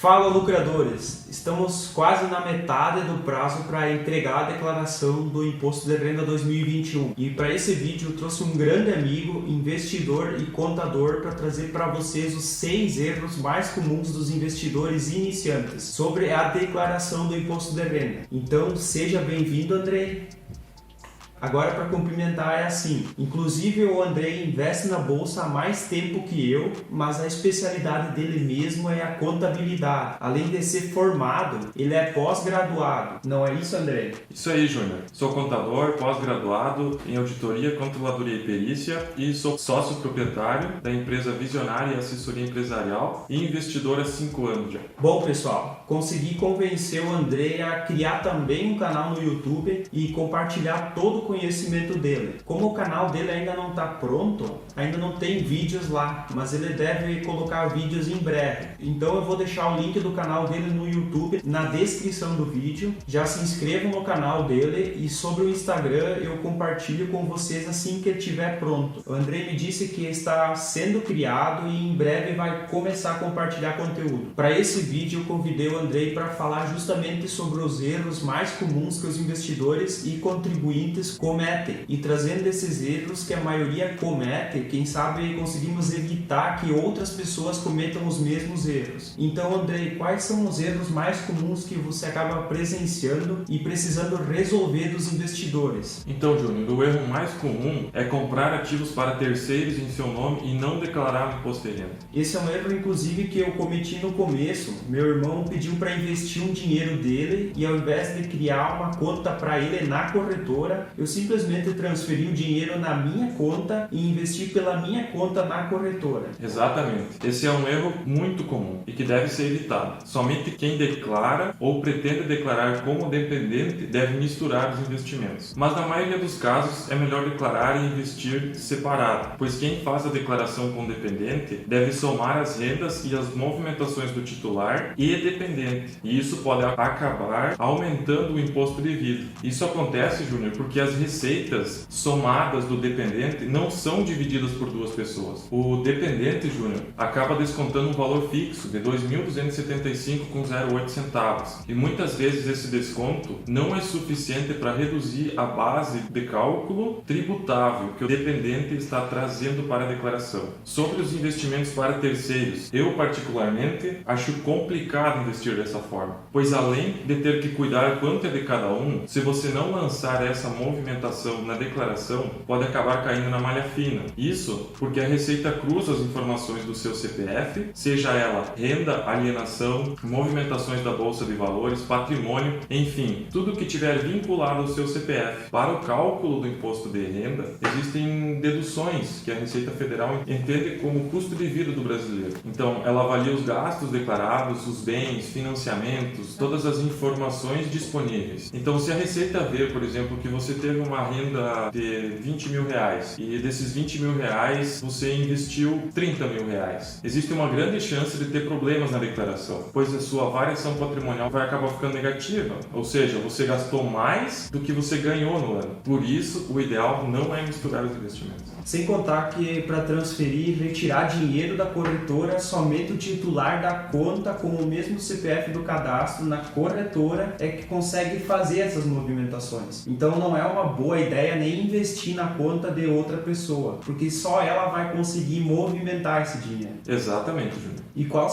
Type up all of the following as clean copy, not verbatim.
Fala, lucradores! Estamos quase na metade do prazo para entregar a declaração do Imposto de Renda 2021 e para esse vídeo eu trouxe um grande amigo, investidor e contador para trazer para vocês os 6 erros mais comuns dos investidores iniciantes sobre a declaração do Imposto de Renda. Então seja bem-vindo, Andrei! Agora, para cumprimentar, é assim, inclusive o Andrei investe na bolsa há mais tempo que eu, mas a especialidade dele mesmo é a contabilidade. Além de ser formado, ele é pós-graduado. Não é isso, Andrei? Isso aí, Júnior. Sou contador, pós-graduado em auditoria, controladoria e perícia e sou sócio proprietário da empresa Visionária e Assessoria Empresarial e investidor há 5 anos já. Bom, pessoal, consegui convencer o Andrei a criar também um canal no YouTube e compartilhar todo o conhecimento dele. Como o canal dele ainda não está pronto, ainda não tem vídeos lá, mas ele deve colocar vídeos em breve. Então eu vou deixar o link do canal dele no YouTube na descrição do vídeo. Já se inscrevam no canal dele e sobre o Instagram eu compartilho com vocês assim que ele estiver pronto. O Andrei me disse que está sendo criado e em breve vai começar a compartilhar conteúdo. Para esse vídeo eu convidei o Andrei para falar justamente sobre os erros mais comuns que os investidores e contribuintes cometem, e trazendo esses erros que a maioria comete, quem sabe conseguimos evitar que outras pessoas cometam os mesmos erros. Então, Andrei, quais são os erros mais comuns que você acaba presenciando e precisando resolver dos investidores? Então, Júnior, o erro mais comum é comprar ativos para terceiros em seu nome e não declarar o imposto de renda. Esse é um erro, inclusive, que eu cometi no começo. Meu irmão pediu para investir um dinheiro dele e ao invés de criar uma conta para ele na corretora, eu simplesmente transferi o dinheiro na minha conta e investi pela minha conta na corretora. Exatamente. Esse é um erro muito comum e que deve ser evitado. Somente quem declara ou pretende declarar como dependente deve misturar os investimentos. Mas na maioria dos casos é melhor declarar e investir separado, pois quem faz a declaração com dependente deve somar as rendas e as movimentações do titular e dependente. E isso pode acabar aumentando o imposto devido. Isso acontece, Júnior, porque as receitas somadas do dependente não são divididas por duas pessoas. O dependente, Júnior, acaba descontando um valor fixo de R$ 2.275,08 centavos. E muitas vezes esse desconto não é suficiente para reduzir a base de cálculo tributável que o dependente está trazendo para a declaração. Sobre os investimentos para terceiros, eu particularmente acho complicado investir dessa forma, pois além de ter que cuidar quanto é de cada um, se você não lançar essa movimentação na declaração, pode acabar caindo na malha fina. Isso porque a Receita cruza as informações do seu CPF, seja ela renda, alienação, movimentações da Bolsa de Valores, patrimônio, enfim, tudo que tiver vinculado ao seu CPF. Para o cálculo do imposto de renda, existem deduções que a Receita Federal entende como custo de vida do brasileiro. Então, ela avalia os gastos declarados, os bens, financiamentos, todas as informações disponíveis. Então, se a Receita vê, por exemplo, que você teve uma renda de R$20 mil e desses R$20 mil você investiu R$30 mil, existe uma grande chance de ter problemas na declaração, pois a sua variação patrimonial vai acabar ficando negativa, ou seja, você gastou mais do que você ganhou no ano. Por isso, o ideal não é misturar os investimentos. Sem contar que para transferir e retirar dinheiro da corretora, somente o titular da conta com o mesmo CPF do cadastro na corretora é que consegue fazer essas movimentações. Então não é uma boa ideia nem investir na conta de outra pessoa, porque só ela vai conseguir movimentar esse dinheiro. Exatamente, Júnior. E qual...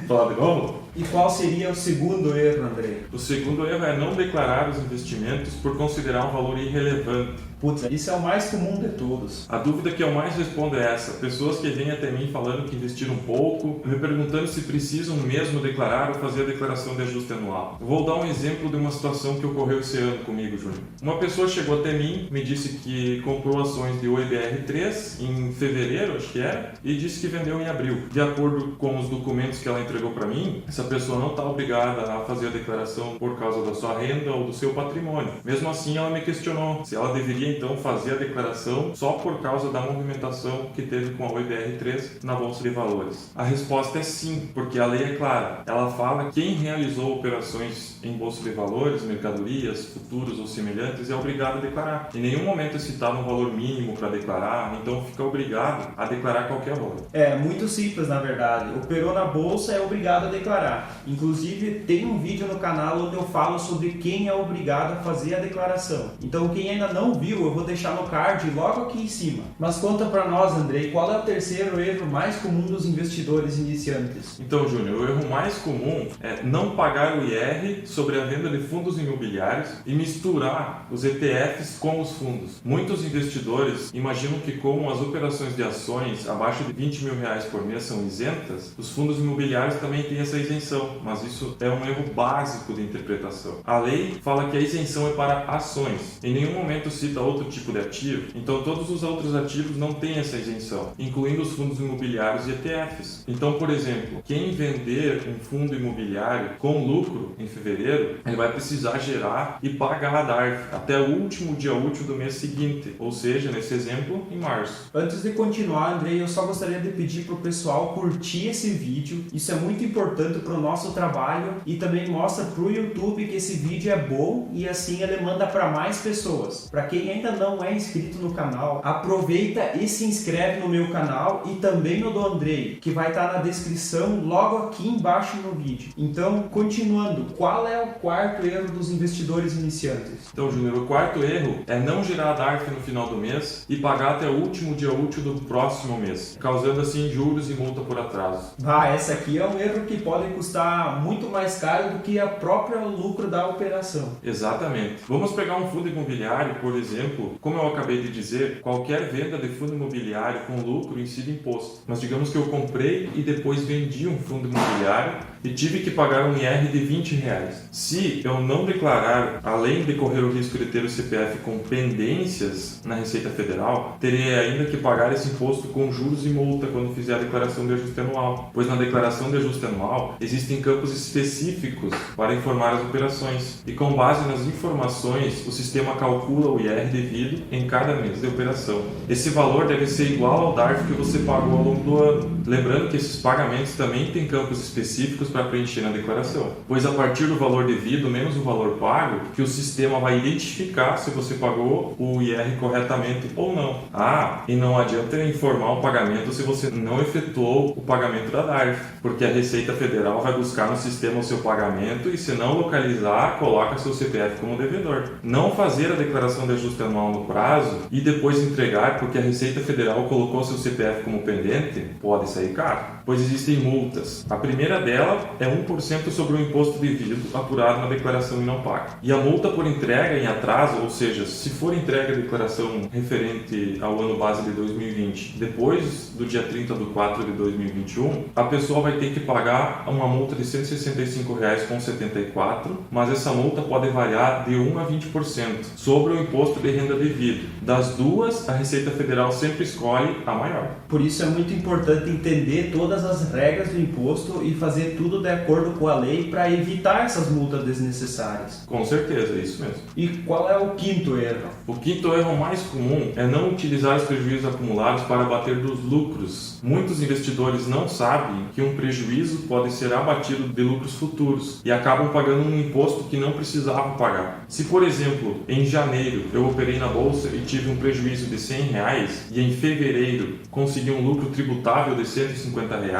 Fala de novo? E qual seria o segundo erro, Andrei? O segundo erro é não declarar os investimentos por considerar um valor irrelevante. Putz, isso é o mais comum de todos. A dúvida que eu mais respondo é essa. Pessoas que vêm até mim falando que investiram pouco, me perguntando se precisam mesmo declarar ou fazer a declaração de ajuste anual. Eu vou dar um exemplo de uma situação que ocorreu esse ano comigo, Júnior. Uma pessoa chegou até mim, me disse que comprou ações de OIBR3 em fevereiro, acho que era, e disse que vendeu em abril. De acordo com os documentos que ela entregou para mim, essa essa pessoa não está obrigada a fazer a declaração por causa da sua renda ou do seu patrimônio. Mesmo assim, ela me questionou se ela deveria então fazer a declaração só por causa da movimentação que teve com a OIBR3 na Bolsa de Valores. A resposta é sim, porque a lei é clara. Ela fala que quem realizou operações em Bolsa de Valores, mercadorias, futuros ou semelhantes é obrigado a declarar. Em nenhum momento é citado um valor mínimo para declarar, então fica obrigado a declarar qualquer valor. É muito simples, na verdade. Operou na bolsa, é obrigado a declarar. Inclusive, tem um vídeo no canal onde eu falo sobre quem é obrigado a fazer a declaração. Então, quem ainda não viu, eu vou deixar no card logo aqui em cima. Mas conta para nós, Andrei, qual é o terceiro erro mais comum dos investidores iniciantes? Então, Júnior, o erro mais comum é não pagar o IR sobre a venda de fundos imobiliários e misturar os ETFs com os fundos. Muitos investidores imaginam que, como as operações de ações abaixo de R$20 mil por mês são isentas, os fundos imobiliários também têm essa isenção, mas isso é um erro básico de interpretação. A lei fala que a isenção é para ações, em nenhum momento cita outro tipo de ativo, então todos os outros ativos não têm essa isenção, incluindo os fundos imobiliários e ETFs. Então, por exemplo, quem vender um fundo imobiliário com lucro em fevereiro, ele vai precisar gerar e pagar a DARF até o último dia útil do mês seguinte, ou seja, nesse exemplo, em março. Antes de continuar, Andrei, eu só gostaria de pedir para o pessoal curtir esse vídeo. Isso é muito importante para o nosso trabalho e também mostra para o YouTube que esse vídeo é bom e assim ele manda para mais pessoas. Para quem ainda não é inscrito no canal, aproveita e se inscreve no meu canal e também no do Andrei, que vai estar na descrição logo aqui embaixo no vídeo. Então, continuando, qual é o quarto erro dos investidores iniciantes? Então, Júnior, o quarto erro é não gerar a DARF no final do mês e pagar até o último dia útil do próximo mês, causando assim juros e multa por atraso. Essa aqui é um erro que pode custar muito mais caro do que a própria lucro da operação. Exatamente. Vamos pegar um fundo imobiliário, por exemplo. Como eu acabei de dizer, qualquer venda de fundo imobiliário com lucro incide imposto. Mas digamos que eu comprei e depois vendi um fundo imobiliário e tive que pagar um IR de R$20. Se eu não declarar, além de correr o risco de ter o CPF com pendências na Receita Federal, terei ainda que pagar esse imposto com juros e multa quando fizer a declaração de ajuste anual, pois na declaração de ajuste anual existem campos específicos para informar as operações e com base nas informações o sistema calcula o IR devido em cada mês de operação. Esse valor deve ser igual ao DARF que você pagou ao longo do ano. Lembrando que esses pagamentos também têm campos específicos para preencher na declaração, pois a partir do valor devido menos o valor pago que o sistema vai identificar se você pagou o IR corretamente ou não. E não adianta informar o pagamento se você não efetuou o pagamento da DARF, porque a Receita Federal vai buscar no sistema o seu pagamento e se não localizar, coloca seu CPF como devedor. Não fazer a declaração de ajuste anual no prazo e depois entregar porque a Receita Federal colocou seu CPF como pendente, pode sair caro, pois existem multas. A primeira dela é 1% sobre o imposto devido apurado na declaração e não pago. E a multa por entrega em atraso, ou seja, se for entregue a declaração referente ao ano base de 2020, depois do dia 30/4 de 2021, a pessoa vai ter que pagar uma multa de R$ 165,74, mas essa multa pode variar de 1% a 20% sobre o imposto de renda devido. Das duas, a Receita Federal sempre escolhe a maior. Por isso é muito importante entender todas as regras do imposto e fazer tudo de acordo com a lei para evitar essas multas desnecessárias. Com certeza, é isso mesmo. E qual é o quinto erro? O quinto erro mais comum é não utilizar os prejuízos acumulados para abater dos lucros. Muitos investidores não sabem que um prejuízo pode ser abatido de lucros futuros e acabam pagando um imposto que não precisavam pagar. Se, por exemplo, em janeiro eu operei na bolsa e tive um prejuízo de R$100 e em fevereiro consegui um lucro tributável de R$150,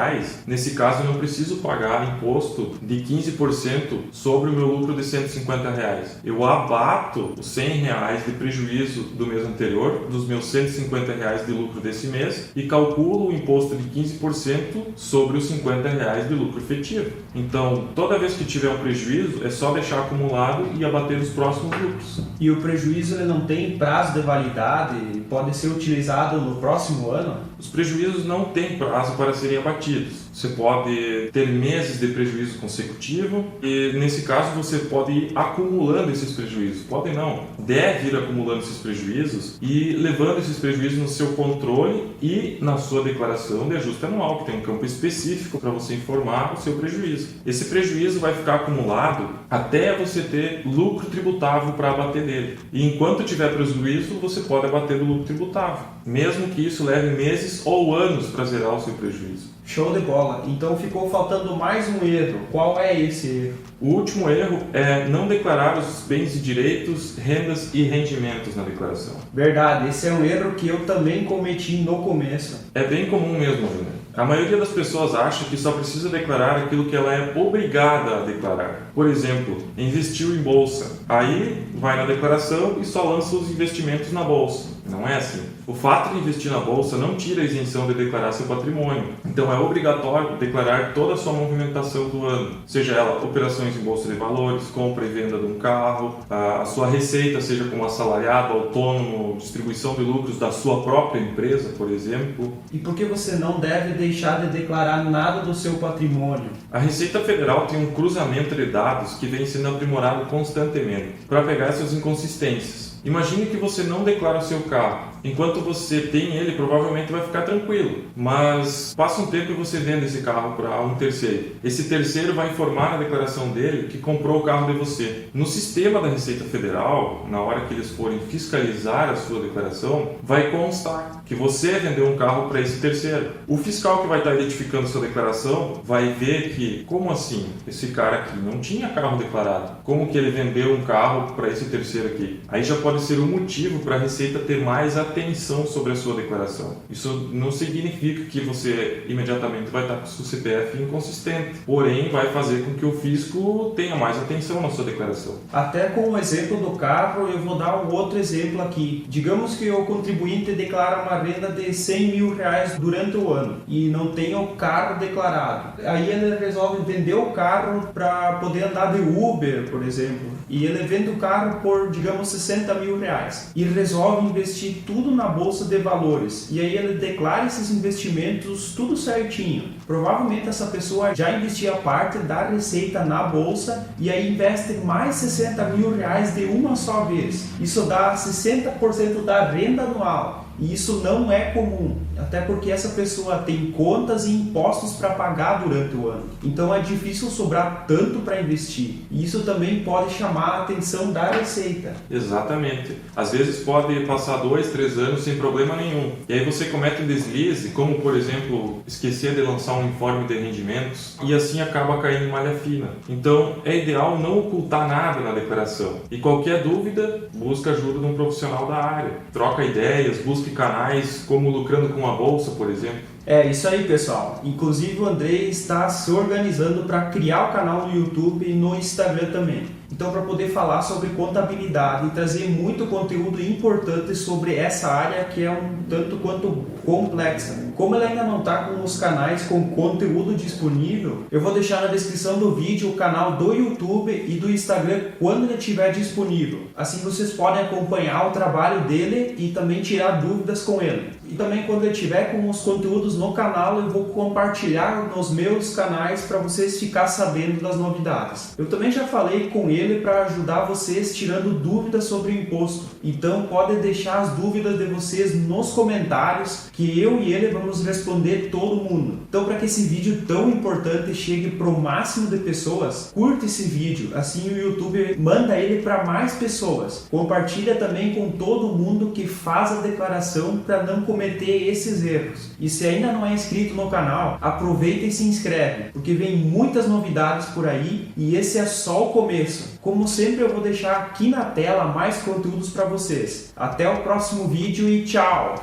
nesse caso eu não preciso pagar imposto de 15% sobre o meu lucro de R$150. Eu abato os R$100 de prejuízo do mês anterior, dos meus R$150 de lucro desse mês e calculo o imposto de 15% sobre os R$50 de lucro efetivo. Então, toda vez que tiver um prejuízo, é só deixar acumulado e abater os próximos lucros. E o prejuízo ele não tem prazo de validade? Pode ser utilizado no próximo ano? Os prejuízos não têm prazo para serem abatidos. Você pode ter meses de prejuízo consecutivo e, nesse caso, você pode ir acumulando esses prejuízos. Pode não, deve ir acumulando esses prejuízos e levando esses prejuízos no seu controle e na sua declaração de ajuste anual, que tem um campo específico para você informar o seu prejuízo. Esse prejuízo vai ficar acumulado até você ter lucro tributável para abater dele. E enquanto tiver prejuízo, você pode abater do lucro tributável, mesmo que isso leve meses ou anos para zerar o seu prejuízo. Show de bola! Então ficou faltando mais um erro. Qual é esse erro? O último erro é não declarar os bens e direitos, rendas e rendimentos na declaração. Verdade, esse é um erro que eu também cometi no começo. É bem comum mesmo, Júnior. A maioria das pessoas acha que só precisa declarar aquilo que ela é obrigada a declarar. Por exemplo, investiu em bolsa. Aí vai na declaração e só lança os investimentos na bolsa. Não é assim. O fato de investir na bolsa não tira a isenção de declarar seu patrimônio. Então é obrigatório declarar toda a sua movimentação do ano, seja ela operações em bolsa de valores, compra e venda de um carro, a sua receita, seja como assalariado, autônomo, distribuição de lucros da sua própria empresa, por exemplo. E por que você não deve deixar de declarar nada do seu patrimônio? A Receita Federal tem um cruzamento de dados que vem sendo aprimorado constantemente para pegar essas inconsistências. Imagine que você não declara o seu carro. Enquanto você tem ele, provavelmente vai ficar tranquilo. Mas passa um tempo e você vende esse carro para um terceiro. Esse terceiro vai informar na declaração dele que comprou o carro de você. No sistema da Receita Federal, na hora que eles forem fiscalizar a sua declaração, vai constar que você vendeu um carro para esse terceiro. O fiscal que vai estar identificando sua declaração vai ver que, como assim? Esse cara aqui não tinha carro declarado. Como que ele vendeu um carro para esse terceiro aqui? Aí já pode ser um motivo para a Receita ter mais atenção sobre a sua declaração. Isso não significa que você imediatamente vai estar com o seu CPF inconsistente, porém vai fazer com que o fisco tenha mais atenção na sua declaração. Até com o exemplo do carro, eu vou dar um outro exemplo aqui. Digamos que o contribuinte declara uma renda de 100 mil reais durante o ano e não tem o carro declarado. Aí ele resolve vender o carro para poder andar de Uber, por exemplo. E ele vende o carro por, digamos, 60 mil reais. E resolve investir tudo na bolsa de valores. E aí ele declara esses investimentos tudo certinho. Provavelmente essa pessoa já investia parte da receita na bolsa e aí investe mais 60 mil reais de uma só vez. Isso dá 60% da renda anual. E isso não é comum, até porque essa pessoa tem contas e impostos para pagar durante o ano. Então é difícil sobrar tanto para investir. E isso também pode chamar a atenção da Receita. Exatamente. Às vezes pode passar 2, 3 anos sem problema nenhum. E aí você comete um deslize, como por exemplo, esquecer de lançar um informe de rendimentos e assim acaba caindo em malha fina. Então é ideal não ocultar nada na declaração. E qualquer dúvida, busca ajuda de um profissional da área. Troca ideias, busque canais como Lucrando com a Bolsa, por exemplo. É isso aí, pessoal. Inclusive o Andrei está se organizando para criar o canal no YouTube e no Instagram também. Então, para poder falar sobre contabilidade e trazer muito conteúdo importante sobre essa área que é um tanto quanto complexa. Como ele ainda não está com os canais com conteúdo disponível, eu vou deixar na descrição do vídeo o canal do YouTube e do Instagram quando ele estiver disponível. Assim vocês podem acompanhar o trabalho dele e também tirar dúvidas com ele. E também quando ele estiver com os conteúdos no canal, eu vou compartilhar nos meus canais para vocês ficarem sabendo das novidades. Eu também já falei com ele para ajudar vocês tirando dúvidas sobre o imposto. Então pode deixar as dúvidas de vocês nos comentários que eu e ele vamos responder todo mundo. Então para que esse vídeo tão importante chegue para o máximo de pessoas, curta esse vídeo, assim o YouTube manda ele para mais pessoas. Compartilha também com todo mundo que faz a declaração para não cometer esses erros. E se ainda não é inscrito no canal, aproveita e se inscreve, porque vem muitas novidades por aí e esse é só o começo. Como sempre, eu vou deixar aqui na tela mais conteúdos para vocês. Até o próximo vídeo e tchau!